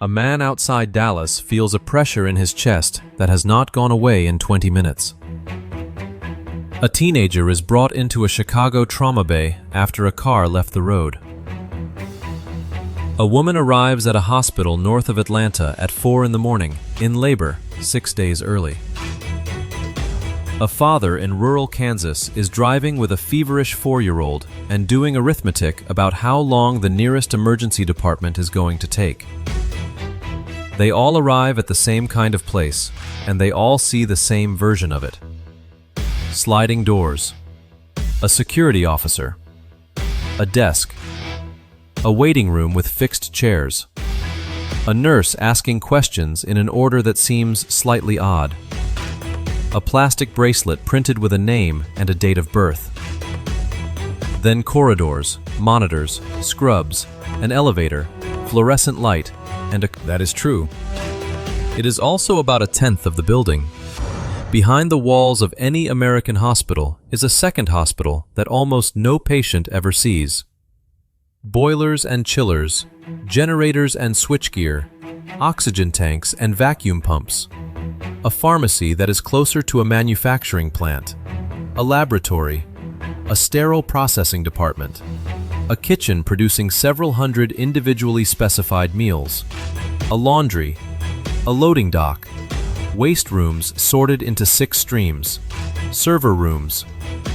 A man outside Dallas feels a pressure in his chest that has not gone away in 20 minutes. A teenager is brought into a Chicago trauma bay after a car left the road. A woman arrives at a hospital north of Atlanta at 4 in the morning, in labor, 6 days early. A father in rural Kansas is driving with a feverish 4-year-old and doing arithmetic about how long the nearest emergency department is going to take. They all arrive at the same kind of place, and they all see the same version of it. Sliding doors, a security officer, a desk, a waiting room with fixed chairs, a nurse asking questions in an order that seems slightly odd, a plastic bracelet printed with a name and a date of birth. Then corridors, monitors, scrubs, an elevator, fluorescent light, and that is true. It is also about a tenth of the building. Behind the walls of any American hospital is a second hospital that almost no patient ever sees. Boilers and chillers, generators and switchgear, oxygen tanks and vacuum pumps. A pharmacy that is closer to a manufacturing plant. A laboratory. A sterile processing department. A kitchen producing several hundred individually specified meals, a laundry, a loading dock, waste rooms sorted into 6 streams, server rooms,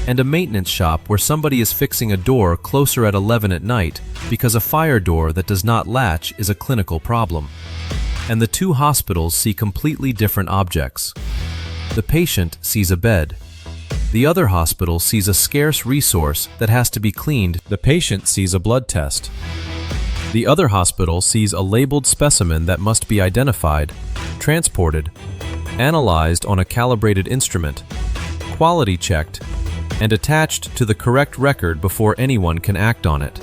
and a maintenance shop where somebody is fixing a door closer at 11 at night because a fire door that does not latch is a clinical problem. And the two hospitals see completely different objects. The patient sees a bed. The other hospital sees a scarce resource that has to be cleaned. The patient sees a blood test. The other hospital sees a labeled specimen that must be identified, transported, analyzed on a calibrated instrument, quality checked, and attached to the correct record before anyone can act on it.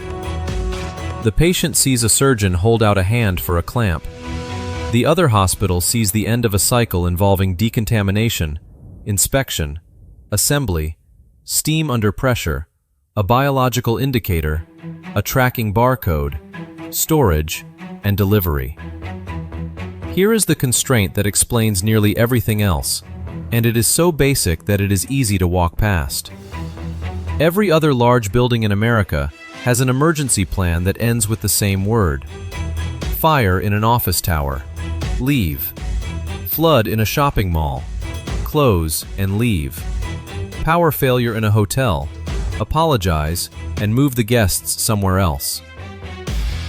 The patient sees a surgeon hold out a hand for a clamp. The other hospital sees the end of a cycle involving decontamination, inspection, assembly, steam under pressure, a biological indicator, a tracking barcode, storage, and delivery. Here is the constraint that explains nearly everything else, and it is so basic that it is easy to walk past. Every other large building in America has an emergency plan that ends with the same word. Fire in an office tower. Leave. Flood in a shopping mall. Close and leave. Power failure in a hotel, apologize, and move the guests somewhere else.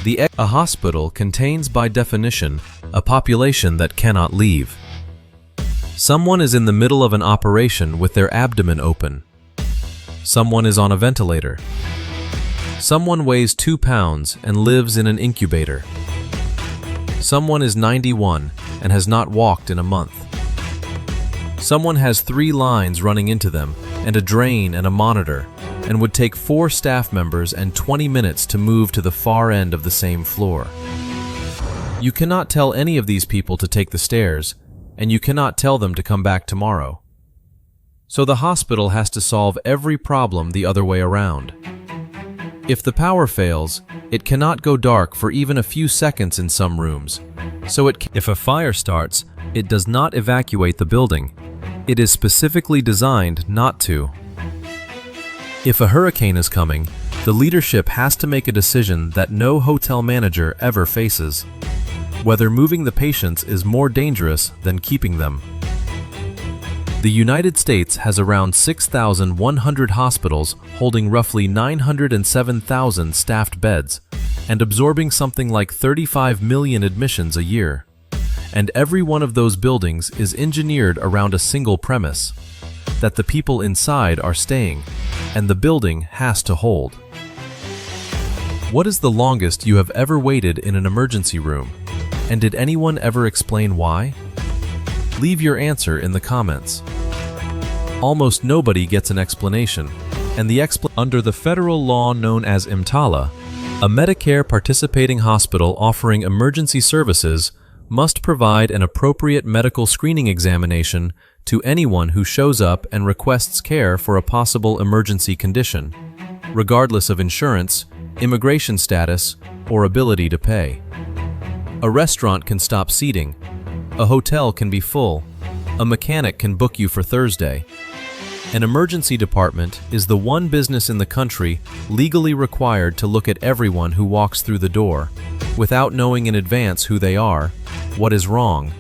A hospital contains by definition a population that cannot leave. Someone is in the middle of an operation with their abdomen open. Someone is on a ventilator. Someone weighs 2 pounds and lives in an incubator. Someone is 91 and has not walked in a month. Someone has 3 lines running into them, and a drain and a monitor, and would take 4 staff members and 20 minutes to move to the far end of the same floor. You cannot tell any of these people to take the stairs, and you cannot tell them to come back tomorrow. So the hospital has to solve every problem the other way around. If the power fails, it cannot go dark for even a few seconds in some rooms. If a fire starts, it does not evacuate the building. It is specifically designed not to. If a hurricane is coming, the leadership has to make a decision that no hotel manager ever faces. Whether moving the patients is more dangerous than keeping them. The United States has around 6,100 hospitals holding roughly 907,000 staffed beds and absorbing something like 35 million admissions a year. And every one of those buildings is engineered around a single premise, that the people inside are staying, and the building has to hold. What is the longest you have ever waited in an emergency room? And did anyone ever explain why? Leave your answer in the comments. Almost nobody gets an explanation, and under the federal law known as EMTALA, a Medicare participating hospital offering emergency services must provide an appropriate medical screening examination to anyone who shows up and requests care for a possible emergency condition, regardless of insurance, immigration status, or ability to pay. A restaurant can stop seating. A hotel can be full. A mechanic can book you for Thursday. An emergency department is the one business in the country legally required to look at everyone who walks through the door, without knowing in advance who they are, what is wrong,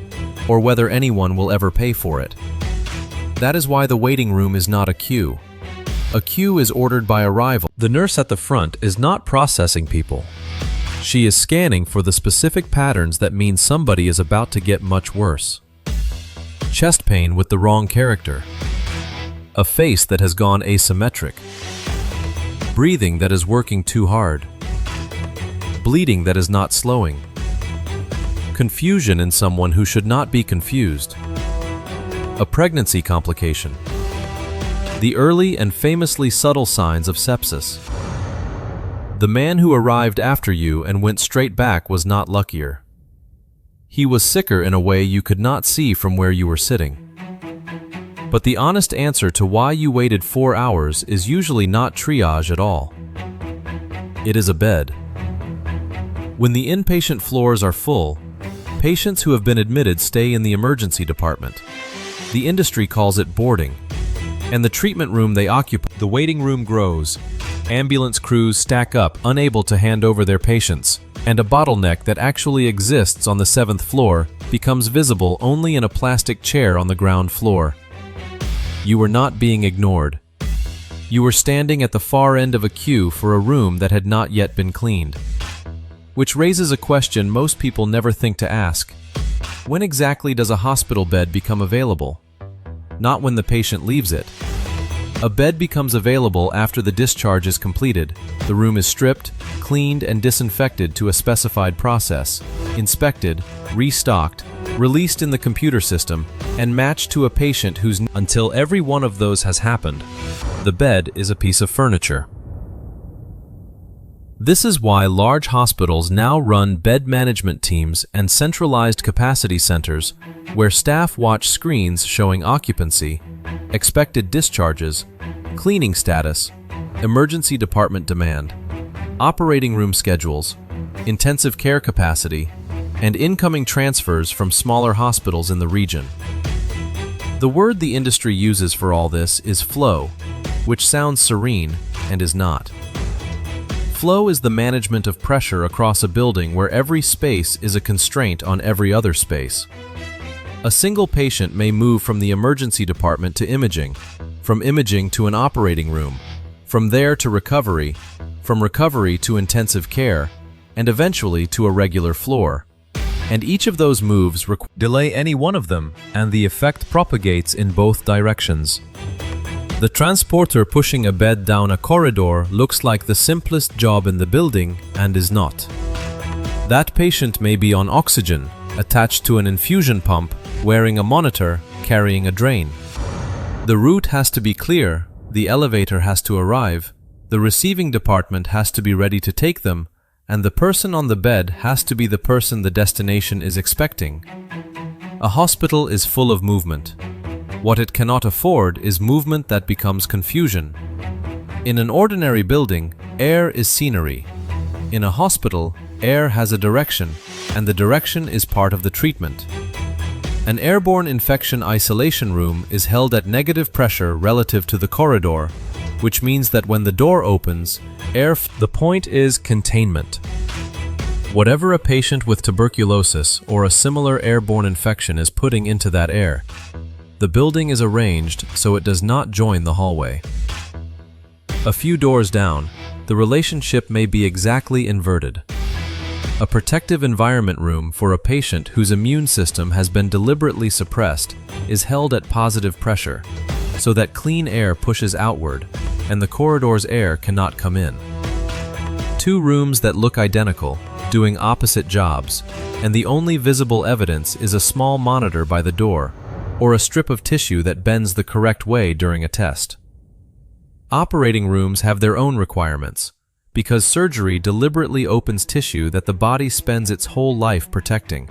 or whether anyone will ever pay for it. That is why the waiting room is not a queue. A queue is ordered by arrival. The nurse at the front is not processing people. She is scanning for the specific patterns that mean somebody is about to get much worse. Chest pain with the wrong character. A face that has gone asymmetric. Breathing that is working too hard. Bleeding that is not slowing. Confusion in someone who should not be confused. A pregnancy complication. The early and famously subtle signs of sepsis. The man who arrived after you and went straight back was not luckier. He was sicker in a way you could not see from where you were sitting. But the honest answer to why you waited 4 hours is usually not triage at all. It is a bed. When the inpatient floors are full, patients who have been admitted stay in the emergency department. The industry calls it boarding. And the treatment room they occupy, the waiting room grows. Ambulance crews stack up, unable to hand over their patients, and a bottleneck that actually exists on the 7th floor becomes visible only in a plastic chair on the ground floor. You were not being ignored. You were standing at the far end of a queue for a room that had not yet been cleaned. Which raises a question most people never think to ask. When exactly does a hospital bed become available? Not when the patient leaves it. A bed becomes available after the discharge is completed. The room is stripped, cleaned, and disinfected to a specified process, inspected, restocked, released in the computer system, and matched to a patient whose... Until every one of those has happened, the bed is a piece of furniture. This is why large hospitals now run bed management teams and centralized capacity centers where staff watch screens showing occupancy, expected discharges, cleaning status, emergency department demand, operating room schedules, intensive care capacity, and incoming transfers from smaller hospitals in the region. The word the industry uses for all this is flow, which sounds serene and is not. Flow is the management of pressure across a building where every space is a constraint on every other space. A single patient may move from the emergency department to imaging, from imaging to an operating room, from there to recovery, from recovery to intensive care, and eventually to a regular floor. And each of those moves delay any one of them, and the effect propagates in both directions. The transporter pushing a bed down a corridor looks like the simplest job in the building and is not. That patient may be on oxygen, attached to an infusion pump, wearing a monitor, carrying a drain. The route has to be clear, the elevator has to arrive, the receiving department has to be ready to take them, and the person on the bed has to be the person the destination is expecting. A hospital is full of movement. What it cannot afford is movement that becomes confusion. In an ordinary building, air is scenery. In a hospital, air has a direction, and the direction is part of the treatment. An airborne infection isolation room is held at negative pressure relative to the corridor, which means that when the door opens, the point is containment. Whatever a patient with tuberculosis or a similar airborne infection is putting into that air, the building is arranged so it does not join the hallway. A few doors down, the relationship may be exactly inverted. A protective environment room for a patient whose immune system has been deliberately suppressed is held at positive pressure, so that clean air pushes outward and the corridor's air cannot come in. Two rooms that look identical, doing opposite jobs, and the only visible evidence is a small monitor by the door, or a strip of tissue that bends the correct way during a test. Operating rooms have their own requirements, because surgery deliberately opens tissue that the body spends its whole life protecting.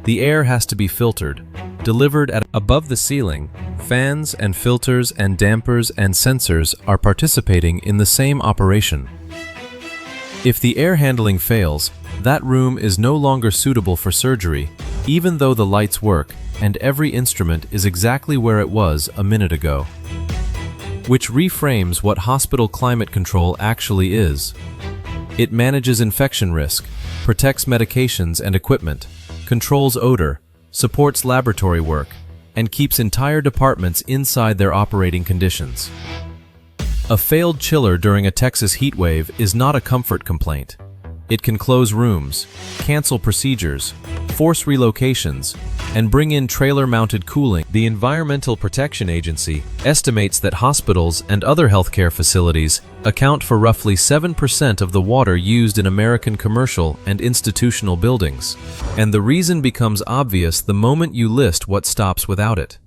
The air has to be filtered, delivered at above the ceiling. Fans and filters and dampers and sensors are participating in the same operation. If the air handling fails, that room is no longer suitable for surgery, even though the lights work and every instrument is exactly where it was a minute ago. Which reframes what hospital climate control actually is. It manages infection risk, protects medications and equipment, controls odor, supports laboratory work, and keeps entire departments inside their operating conditions. A failed chiller during a Texas heat wave is not a comfort complaint. It can close rooms, cancel procedures, force relocations, and bring in trailer-mounted cooling. The Environmental Protection Agency estimates that hospitals and other healthcare facilities account for roughly 7% of the water used in American commercial and institutional buildings. And the reason becomes obvious the moment you list what stops without it.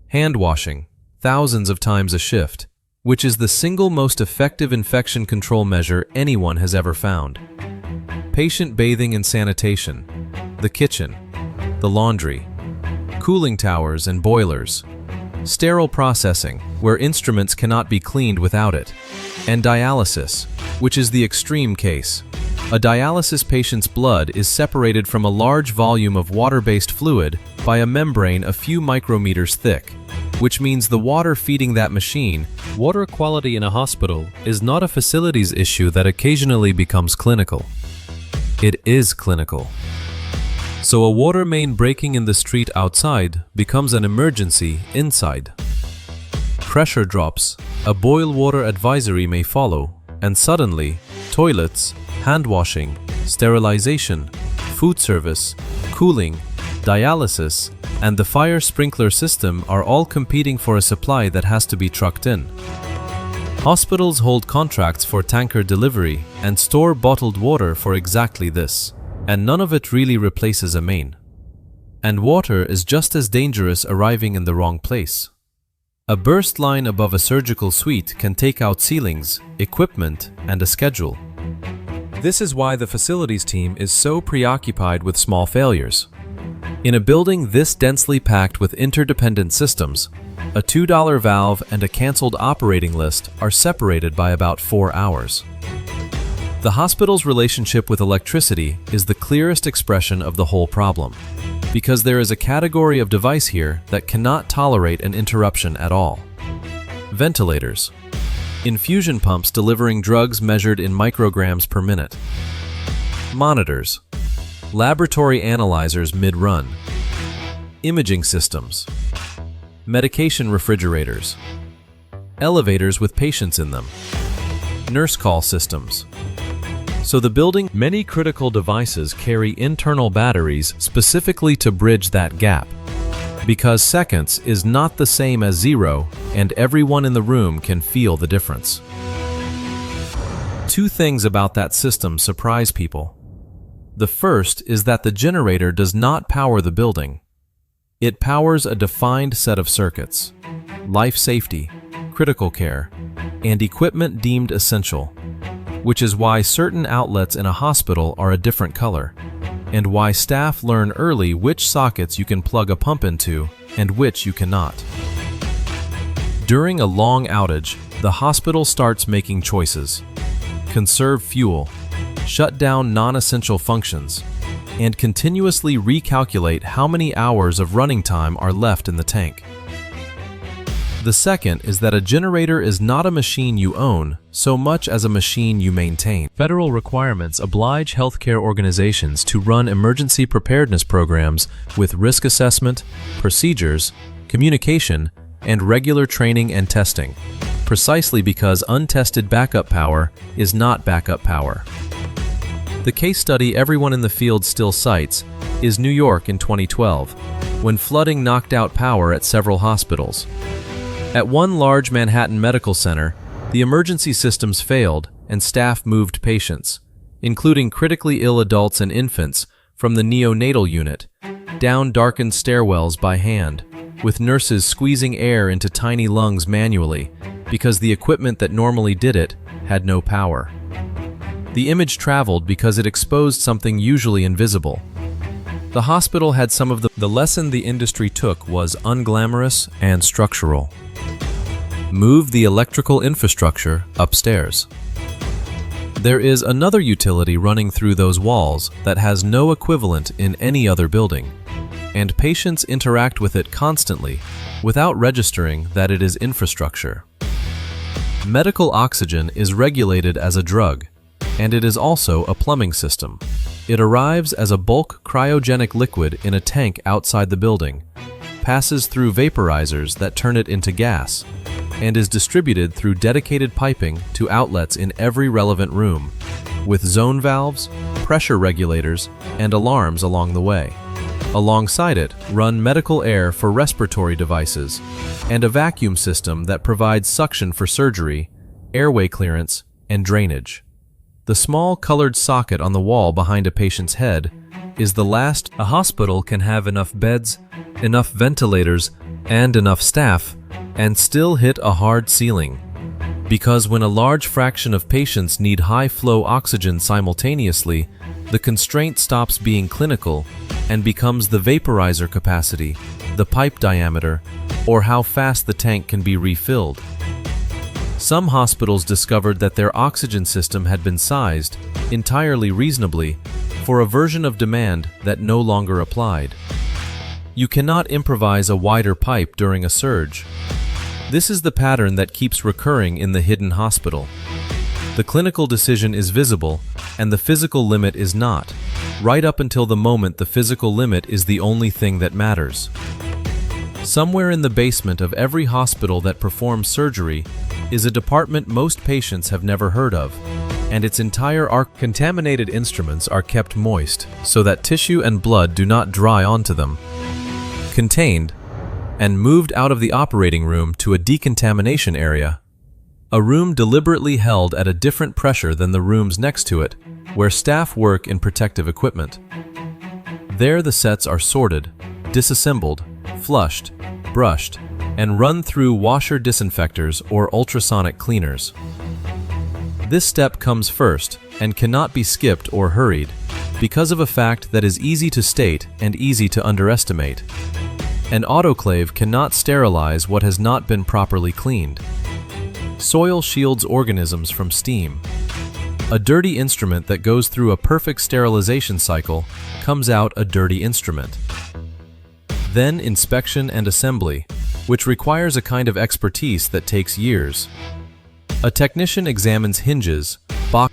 Hand washing, thousands of times a shift, which is the single most effective infection control measure anyone has ever found. Patient bathing and sanitation, the kitchen, the laundry, cooling towers and boilers, sterile processing, where instruments cannot be cleaned without it, and dialysis, which is the extreme case. A dialysis patient's blood is separated from a large volume of water-based fluid by a membrane a few micrometers thick, which means the water feeding that machine. Water quality in a hospital is not a facilities issue that occasionally becomes clinical. It is clinical. So a water main breaking in the street outside becomes an emergency inside. Pressure drops, a boil water advisory may follow, and suddenly, toilets, hand washing, sterilization, food service, cooling, dialysis, and the fire sprinkler system are all competing for a supply that has to be trucked in. Hospitals hold contracts for tanker delivery and store bottled water for exactly this, and none of it really replaces a main. And water is just as dangerous arriving in the wrong place. A burst line above a surgical suite can take out ceilings, equipment, and a schedule. This is why the facilities team is so preoccupied with small failures. In a building this densely packed with interdependent systems, a $2 valve and a canceled operating list are separated by about 4 hours. The hospital's relationship with electricity is the clearest expression of the whole problem, because there is a category of device here that cannot tolerate an interruption at all. Ventilators. Infusion pumps delivering drugs measured in micrograms per minute. Monitors. Laboratory analyzers mid-run. Imaging systems. Medication refrigerators. Elevators with patients in them. Nurse call systems. So the building, many critical devices carry internal batteries specifically to bridge that gap. Because seconds is not the same as 0, and everyone in the room can feel the difference. 2 things about that system surprise people. The first is that the generator does not power the building. It powers a defined set of circuits: life safety, critical care, and equipment deemed essential, which is why certain outlets in a hospital are a different color, and why staff learn early which sockets you can plug a pump into and which you cannot. During a long outage, the hospital starts making choices: conserve fuel, shut down non-essential functions, and continuously recalculate how many hours of running time are left in the tank. The second is that a generator is not a machine you own so much as a machine you maintain. Federal requirements oblige healthcare organizations to run emergency preparedness programs with risk assessment, procedures, communication, and regular training and testing, precisely because untested backup power is not backup power. The case study everyone in the field still cites is New York in 2012, when flooding knocked out power at several hospitals. At one large Manhattan medical center, the emergency systems failed and staff moved patients, including critically ill adults and infants, from the neonatal unit, down darkened stairwells by hand, with nurses squeezing air into tiny lungs manually because the equipment that normally did it had no power. The image traveled because it exposed something usually invisible. The hospital had some of the lesson the industry took was unglamorous and structural. Move the electrical infrastructure upstairs. There is another utility running through those walls that has no equivalent in any other building, and patients interact with it constantly without registering that it is infrastructure. Medical oxygen is regulated as a drug, and it is also a plumbing system. It arrives as a bulk cryogenic liquid in a tank outside the building, passes through vaporizers that turn it into gas, and is distributed through dedicated piping to outlets in every relevant room, with zone valves, pressure regulators, and alarms along the way. Alongside it run medical air for respiratory devices, and a vacuum system that provides suction for surgery, airway clearance, and drainage. The small colored socket on the wall behind a patient's head is the last. A hospital can have enough beds, enough ventilators, and enough staff, and still hit a hard ceiling. Because when a large fraction of patients need high-flow oxygen simultaneously, the constraint stops being clinical and becomes the vaporizer capacity, the pipe diameter, or how fast the tank can be refilled. Some hospitals discovered that their oxygen system had been sized, entirely reasonably, for a version of demand that no longer applied. You cannot improvise a wider pipe during a surge. This is the pattern that keeps recurring in the hidden hospital. The clinical decision is visible, and the physical limit is not, right up until the moment the physical limit is the only thing that matters. Somewhere in the basement of every hospital that performs surgery is a department most patients have never heard of, and its entire contaminated instruments are kept moist so that tissue and blood do not dry onto them. Contained and moved out of the operating room to a decontamination area, a room deliberately held at a different pressure than the rooms next to it, where staff work in protective equipment. There the sets are sorted, disassembled, flushed, brushed, and run through washer disinfectors or ultrasonic cleaners. This step comes first and cannot be skipped or hurried because of a fact that is easy to state and easy to underestimate. An autoclave cannot sterilize what has not been properly cleaned. Soil shields organisms from steam. A dirty instrument that goes through a perfect sterilization cycle comes out a dirty instrument. Then inspection and assembly, which requires a kind of expertise that takes years. A technician examines hinges,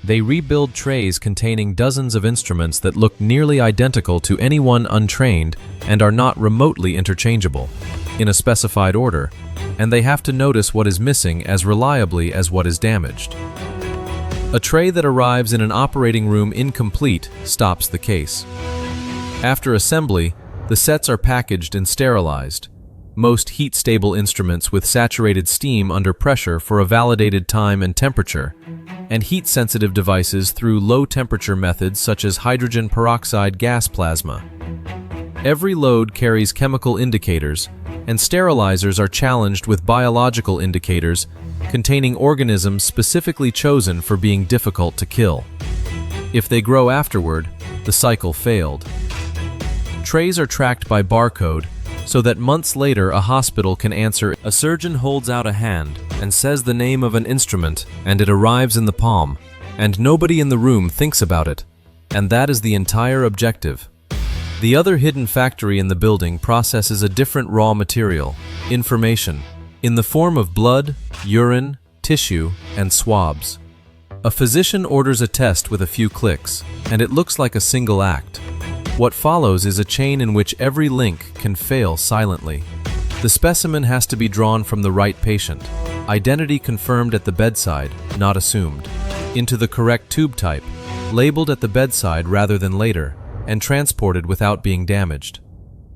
they rebuild trays containing dozens of instruments that look nearly identical to anyone untrained and are not remotely interchangeable, in a specified order, and they have to notice what is missing as reliably as what is damaged. A tray that arrives in an operating room incomplete stops the case. After assembly, the sets are packaged and sterilized. Most heat-stable instruments with saturated steam under pressure for a validated time and temperature, and heat-sensitive devices through low-temperature methods such as hydrogen peroxide gas plasma. Every load carries chemical indicators, and sterilizers are challenged with biological indicators containing organisms specifically chosen for being difficult to kill. If they grow afterward, the cycle failed. Trays are tracked by barcode, so that months later a hospital can answer. A surgeon holds out a hand and says the name of an instrument, and it arrives in the palm, and nobody in the room thinks about it, and that is the entire objective. The other hidden factory in the building processes a different raw material, information, in the form of blood, urine, tissue, and swabs. A physician orders a test with a few clicks, and it looks like a single act. What follows is a chain in which every link can fail silently. The specimen has to be drawn from the right patient, identity confirmed at the bedside, not assumed, into the correct tube type, labeled at the bedside rather than later, and transported without being damaged.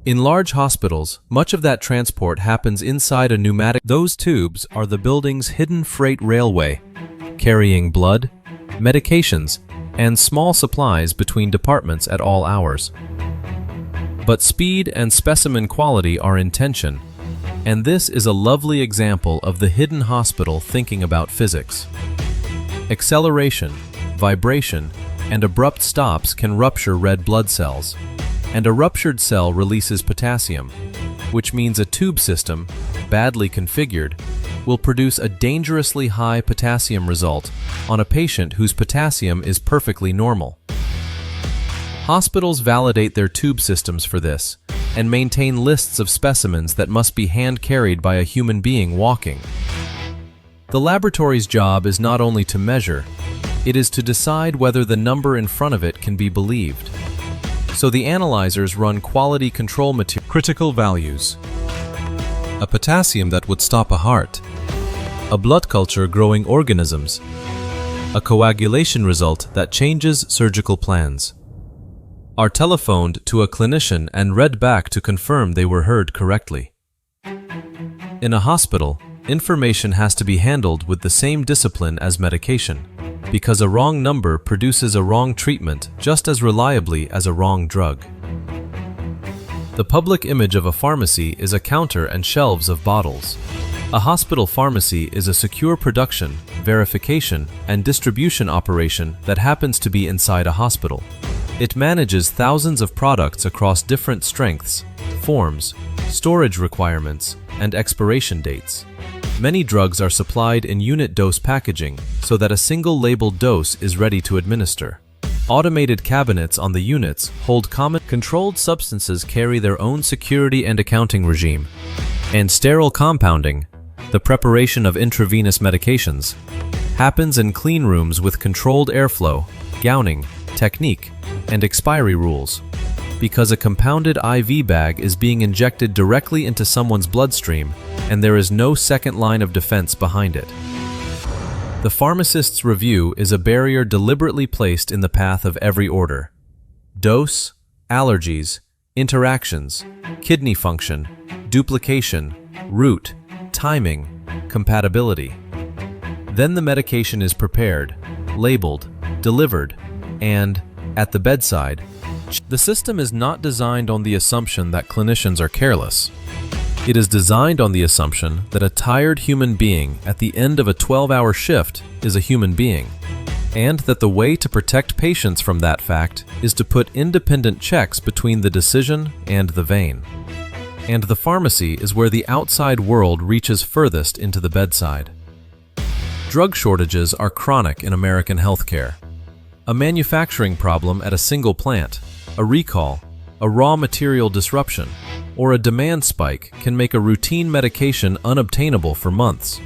In large hospitals, much of that transport happens inside a pneumatic. Those tubes are the building's hidden freight railway, carrying blood, medications, and small supplies between departments at all hours. But speed and specimen quality are in tension, and this is a lovely example of the hidden hospital thinking about physics. Acceleration, vibration, and abrupt stops can rupture red blood cells, and a ruptured cell releases potassium, which means a tube system, badly configured, will produce a dangerously high potassium result on a patient whose potassium is perfectly normal. Hospitals validate their tube systems for this and maintain lists of specimens that must be hand-carried by a human being walking. The laboratory's job is not only to measure, it is to decide whether the number in front of it can be believed. So the analyzers run quality control material. Critical values. A potassium that would stop a heart. A blood culture growing organisms. A coagulation result that changes surgical plans. Are telephoned to a clinician and read back to confirm they were heard correctly. In a hospital, information has to be handled with the same discipline as medication, because a wrong number produces a wrong treatment just as reliably as a wrong drug. The public image of a pharmacy is a counter and shelves of bottles. A hospital pharmacy is a secure production, verification, and distribution operation that happens to be inside a hospital. It manages thousands of products across different strengths, forms, storage requirements, and expiration dates. Many drugs are supplied in unit dose packaging so that a single labeled dose is ready to administer. Automated cabinets on the units hold common. Controlled substances carry their own security and accounting regime. And sterile compounding, the preparation of intravenous medications, happens in clean rooms with controlled airflow, gowning, technique, and expiry rules. Because a compounded IV bag is being injected directly into someone's bloodstream, and there is no second line of defense behind it. The pharmacist's review is a barrier deliberately placed in the path of every order. Dose, allergies, interactions, kidney function, duplication, route, timing, compatibility. Then the medication is prepared, labeled, delivered, and, at the bedside, the system is not designed on the assumption that clinicians are careless. It is designed on the assumption that a tired human being at the end of a 12-hour shift is a human being, and that the way to protect patients from that fact is to put independent checks between the decision and the vein. And the pharmacy is where the outside world reaches furthest into the bedside. Drug shortages are chronic in American healthcare. A manufacturing problem at a single plant, a recall, a raw material disruption, or a demand spike can make a routine medication unobtainable for months.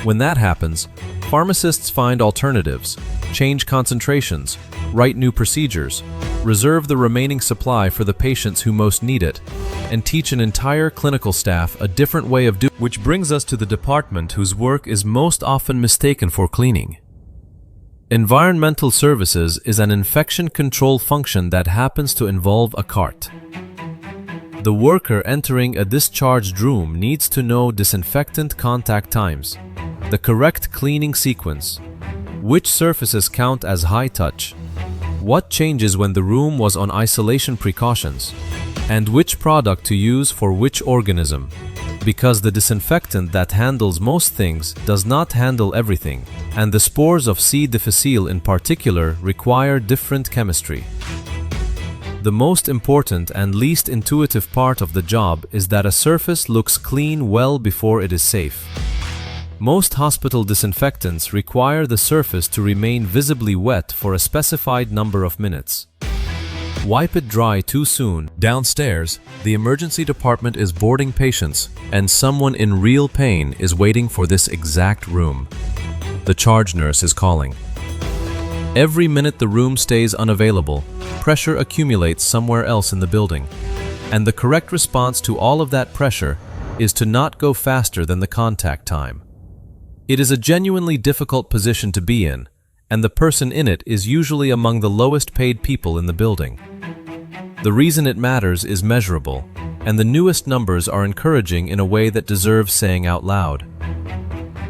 When that happens, pharmacists find alternatives, change concentrations, write new procedures, reserve the remaining supply for the patients who most need it, and teach an entire clinical staff a different way of doing. Which brings us to the department whose work is most often mistaken for cleaning. Environmental services is an infection control function that happens to involve a cart. The worker entering a discharged room needs to know disinfectant contact times, the correct cleaning sequence, which surfaces count as high touch, what changes when the room was on isolation precautions, and which product to use for which organism, because the disinfectant that handles most things does not handle everything, and the spores of C. difficile in particular require different chemistry. The most important and least intuitive part of the job is that a surface looks clean well before it is safe. Most hospital disinfectants require the surface to remain visibly wet for a specified number of minutes. Wipe it dry too soon. Downstairs, the emergency department is boarding patients, and someone in real pain is waiting for this exact room. The charge nurse is calling. Every minute the room stays unavailable, pressure accumulates somewhere else in the building, and the correct response to all of that pressure is to not go faster than the contact time. It is a genuinely difficult position to be in, and the person in it is usually among the lowest paid people in the building. The reason it matters is measurable, and the newest numbers are encouraging in a way that deserves saying out loud.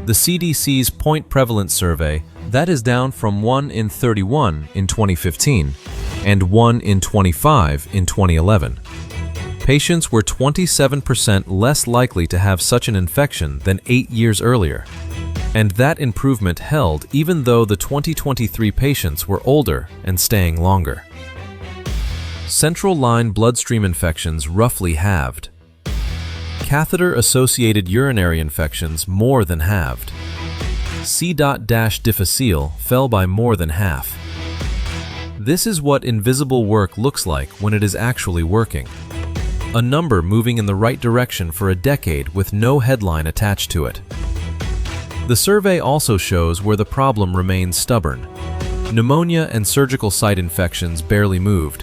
The CDC's Point Prevalence Survey, that is down from 1 in 31 in 2015 and 1 in 25 in 2011. Patients were 27% less likely to have such an infection than 8 years earlier. And that improvement held even though the 2023 patients were older and staying longer. Central line bloodstream infections roughly halved. catheter-associated urinary infections more than halved. C.-difficile fell by more than half. This is what invisible work looks like when it is actually working. A number moving in the right direction for a decade with no headline attached to it. The survey also shows where the problem remains stubborn. Pneumonia and surgical site infections barely moved,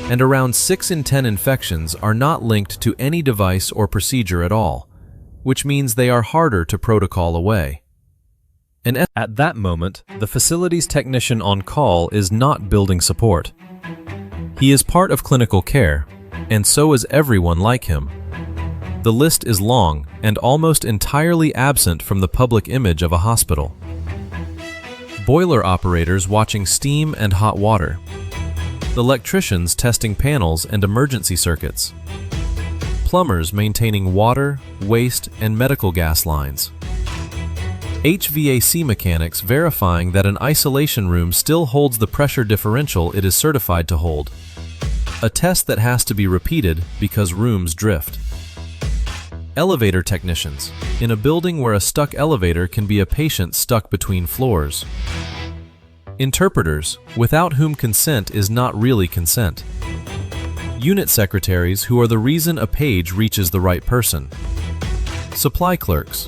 and around 6 in 10 infections are not linked to any device or procedure at all, which means they are harder to protocol away. And at that moment, the facility's technician on call is not building support. He is part of clinical care, and so is everyone like him. The list is long and almost entirely absent from the public image of a hospital. Boiler operators watching steam and hot water. Electricians testing panels and emergency circuits. Plumbers maintaining water, waste, and medical gas lines. HVAC mechanics verifying that an isolation room still holds the pressure differential it is certified to hold. A test that has to be repeated because rooms drift. Elevator technicians, in a building where a stuck elevator can be a patient stuck between floors. Interpreters, without whom consent is not really consent. Unit secretaries who are the reason a page reaches the right person. Supply clerks.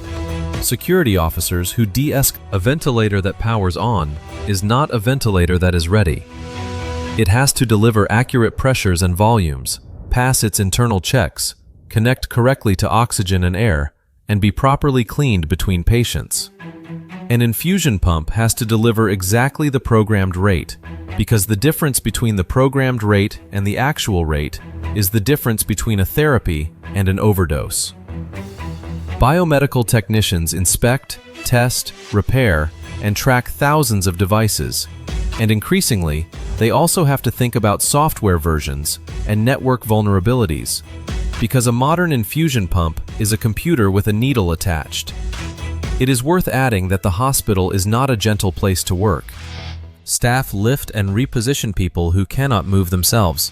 Security officers who de-escalate. A ventilator that powers on is not a ventilator that is ready. It has to deliver accurate pressures and volumes, pass its internal checks, connect correctly to oxygen and air, and be properly cleaned between patients. An infusion pump has to deliver exactly the programmed rate, because the difference between the programmed rate and the actual rate is the difference between a therapy and an overdose. Biomedical technicians inspect, test, repair, and track thousands of devices, and increasingly, they also have to think about software versions and network vulnerabilities, because a modern infusion pump is a computer with a needle attached. It is worth adding that the hospital is not a gentle place to work. Staff lift and reposition people who cannot move themselves,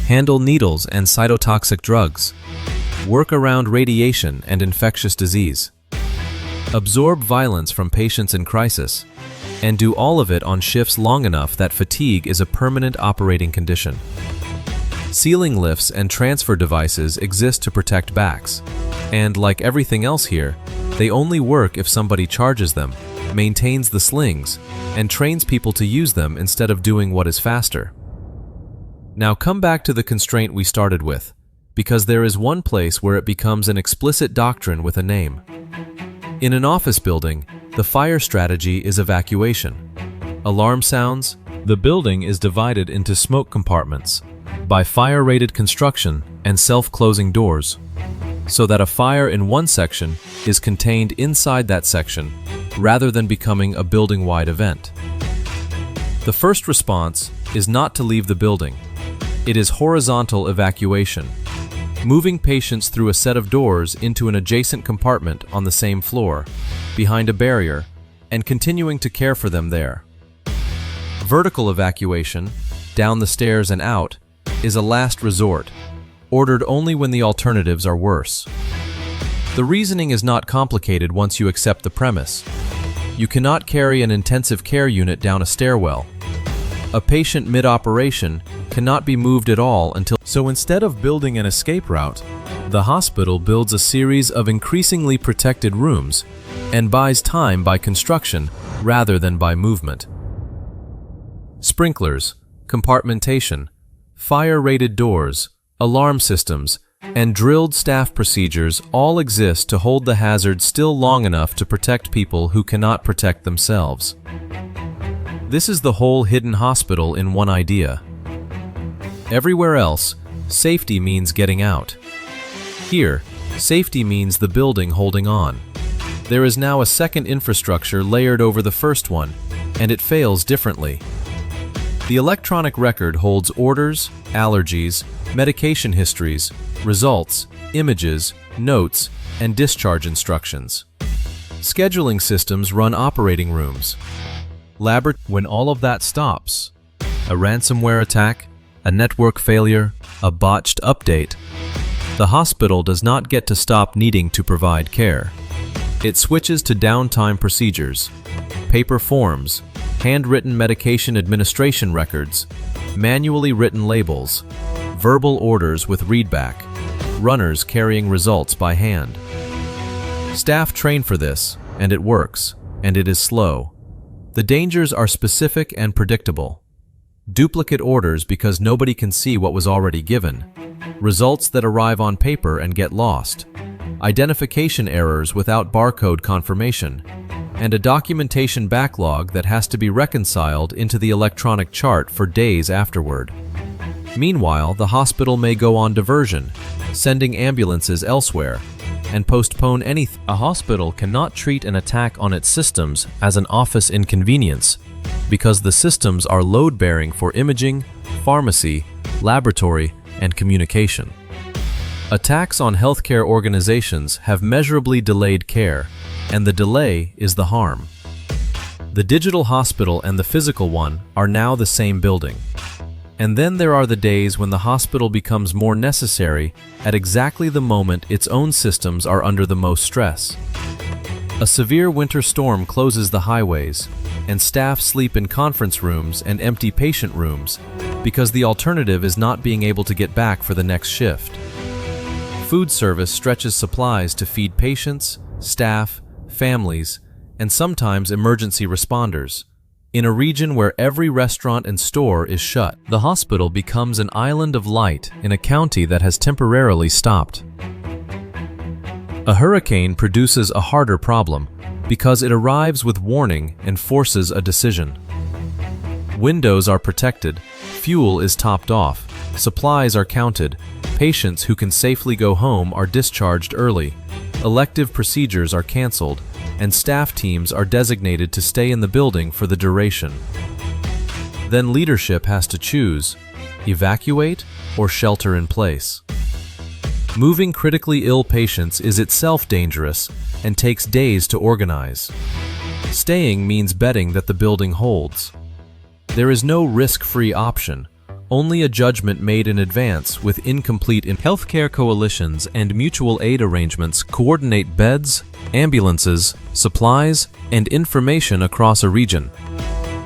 handle needles and cytotoxic drugs, work around radiation and infectious disease, absorb violence from patients in crisis, and do all of it on shifts long enough that fatigue is a permanent operating condition. Ceiling lifts and transfer devices exist to protect backs, and like everything else here, they only work if somebody charges them, maintains the slings, and trains people to use them instead of doing what is faster. Now come back to the constraint we started with, because there is one place where it becomes an explicit doctrine with a name. In an office building, the fire strategy is evacuation. Alarm sounds, the building is divided into smoke compartments by fire-rated construction and self-closing doors, so that a fire in one section is contained inside that section rather than becoming a building-wide event. The first response is not to leave the building. It is horizontal evacuation, moving patients through a set of doors into an adjacent compartment on the same floor, behind a barrier, and continuing to care for them there. Vertical evacuation, down the stairs and out, is a last resort, ordered only when the alternatives are worse. The reasoning is not complicated once you accept the premise. You cannot carry an intensive care unit down a stairwell. A patient mid-operation cannot be moved at all until. So instead of building an escape route, the hospital builds a series of increasingly protected rooms and buys time by construction rather than by movement. Sprinklers, compartmentation, fire-rated doors, alarm systems, and drilled staff procedures all exist to hold the hazard still long enough to protect people who cannot protect themselves. This is the whole hidden hospital in one idea. Everywhere else, safety means getting out. Here, safety means the building holding on. There is now a second infrastructure layered over the first one, and it fails differently. The electronic record holds orders, allergies, medication histories, results, images, notes, and discharge instructions. Scheduling systems run operating rooms. When all of that stops, a ransomware attack, a network failure, a botched update, The hospital does not get to stop needing to provide care. It switches to downtime procedures, paper forms, handwritten medication administration records, manually written labels, verbal orders with readback, runners carrying results by hand. Staff train for this, and it works, and it is slow. The dangers are specific and predictable. Duplicate orders because nobody can see what was already given. Results that arrive on paper and get lost. Identification errors without barcode confirmation. And a documentation backlog that has to be reconciled into the electronic chart for days afterward. Meanwhile, the hospital may go on diversion, sending ambulances elsewhere, and postpone anything. A hospital cannot treat an attack on its systems as an office inconvenience, because the systems are load-bearing for imaging, pharmacy, laboratory, and communication. Attacks on healthcare organizations have measurably delayed care, and the delay is the harm. The digital hospital and the physical one are now the same building. And then there are the days when the hospital becomes more necessary at exactly the moment its own systems are under the most stress. A severe winter storm closes the highways, and staff sleep in conference rooms and empty patient rooms because the alternative is not being able to get back for the next shift. Food service stretches supplies to feed patients, staff, families, and sometimes emergency responders. In a region where every restaurant and store is shut, the hospital becomes an island of light in a county that has temporarily stopped. A hurricane produces a harder problem because it arrives with warning and forces a decision. Windows are protected, fuel is topped off, supplies are counted, patients who can safely go home are discharged early, elective procedures are canceled, and staff teams are designated to stay in the building for the duration. Then leadership has to choose, evacuate or shelter in place. Moving critically ill patients is itself dangerous and takes days to organize. Staying means betting that the building holds. There is no risk-free option, only a judgment made in advance with incomplete. Healthcare coalitions and mutual aid arrangements coordinate beds, ambulances, supplies, and information across a region.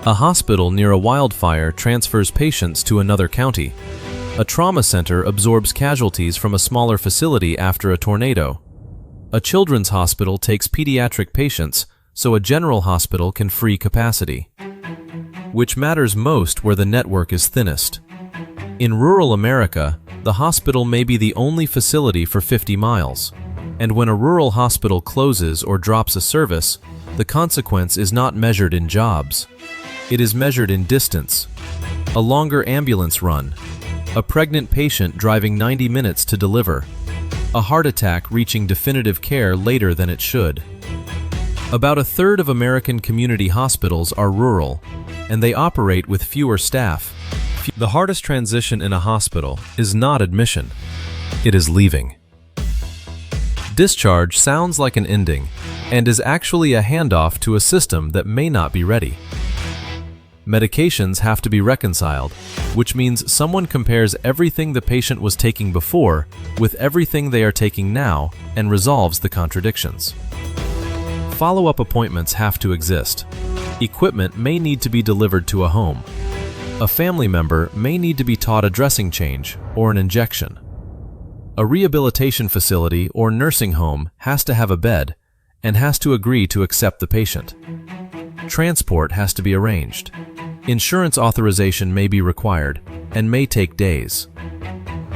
A hospital near a wildfire transfers patients to another county. A trauma center absorbs casualties from a smaller facility after a tornado. A children's hospital takes pediatric patients so a general hospital can free capacity. Which matters most where the network is thinnest. In rural America, the hospital may be the only facility for 50 miles. And when a rural hospital closes or drops a service, the consequence is not measured in jobs. It is measured in distance. A longer ambulance run. A pregnant patient driving 90 minutes to deliver. A heart attack reaching definitive care later than it should. About a third of American community hospitals are rural, and they operate with fewer staff. The hardest transition in a hospital is not admission. It is leaving. Discharge sounds like an ending, and is actually a handoff to a system that may not be ready. Medications have to be reconciled, which means someone compares everything the patient was taking before with everything they are taking now and resolves the contradictions. Follow-up appointments have to exist. Equipment may need to be delivered to a home. A family member may need to be taught a dressing change or an injection. A rehabilitation facility or nursing home has to have a bed and has to agree to accept the patient. Transport has to be arranged. Insurance authorization may be required and may take days.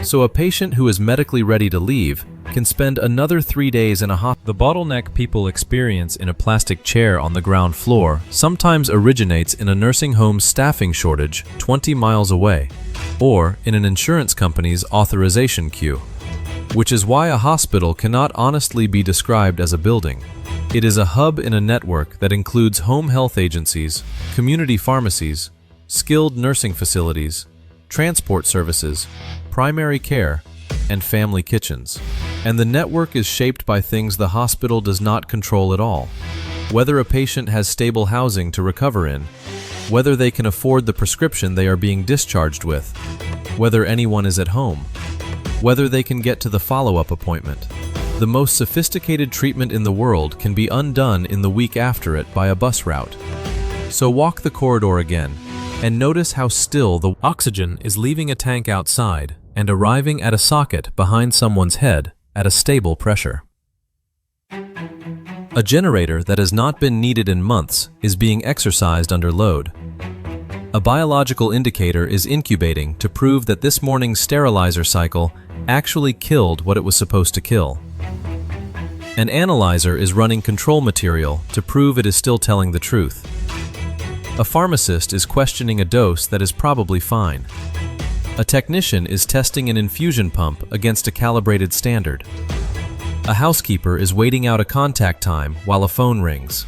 So a patient who is medically ready to leave can spend another 3 days in a hospital. The bottleneck people experience in a plastic chair on the ground floor sometimes originates in a nursing home's staffing shortage 20 miles away, or in an insurance company's authorization queue. Which is why a hospital cannot honestly be described as a building. It is a hub in a network that includes home health agencies, community pharmacies, skilled nursing facilities, transport services, primary care, and family kitchens. And the network is shaped by things the hospital does not control at all. Whether a patient has stable housing to recover in, whether they can afford the prescription they are being discharged with, whether anyone is at home. whether they can get to the follow-up appointment. The most sophisticated treatment in the world can be undone in the week after it by a bus route. So walk the corridor again, and notice how still the oxygen is leaving a tank outside and arriving at a socket behind someone's head at a stable pressure. A generator that has not been needed in months is being exercised under load. A biological indicator is incubating to prove that this morning's sterilizer cycle actually killed what it was supposed to kill. An analyzer is running control material to prove it is still telling the truth. A pharmacist is questioning a dose that is probably fine. A technician is testing an infusion pump against a calibrated standard. A housekeeper is waiting out a contact time while a phone rings.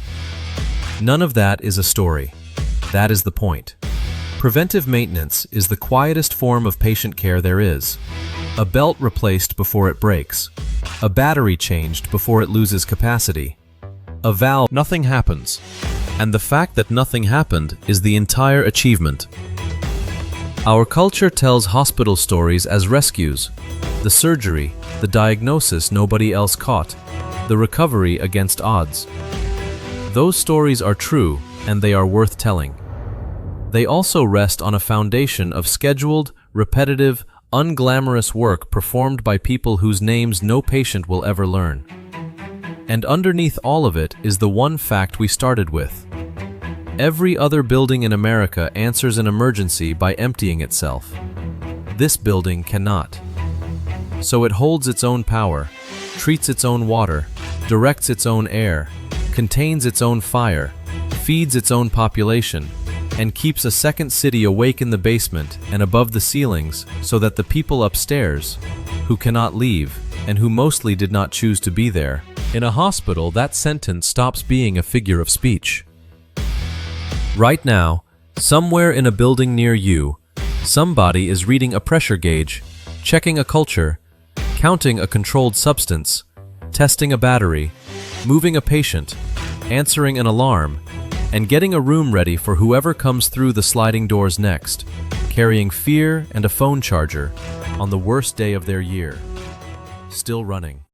None of that is a story. That is the point. Preventive maintenance is the quietest form of patient care there is. A belt replaced before it breaks. A battery changed before it loses capacity. A valve. Nothing happens. And the fact that nothing happened is the entire achievement. Our culture tells hospital stories as rescues. The surgery, the diagnosis nobody else caught, the recovery against odds. Those stories are true, and they are worth telling. They also rest on a foundation of scheduled, repetitive, unglamorous work performed by people whose names no patient will ever learn. And underneath all of it is the one fact we started with. Every other building in America answers an emergency by emptying itself. This building cannot. So it holds its own power, treats its own water, directs its own air, contains its own fire, feeds its own population, and keeps a second city awake in the basement and above the ceilings so that the people upstairs, who cannot leave and who mostly did not choose to be there, in a hospital that sentence stops being a figure of speech. Right now, somewhere in a building near you, somebody is reading a pressure gauge, checking a culture, counting a controlled substance, testing a battery, moving a patient, answering an alarm, and getting a room ready for whoever comes through the sliding doors next, carrying fear and a phone charger on the worst day of their year. Still running.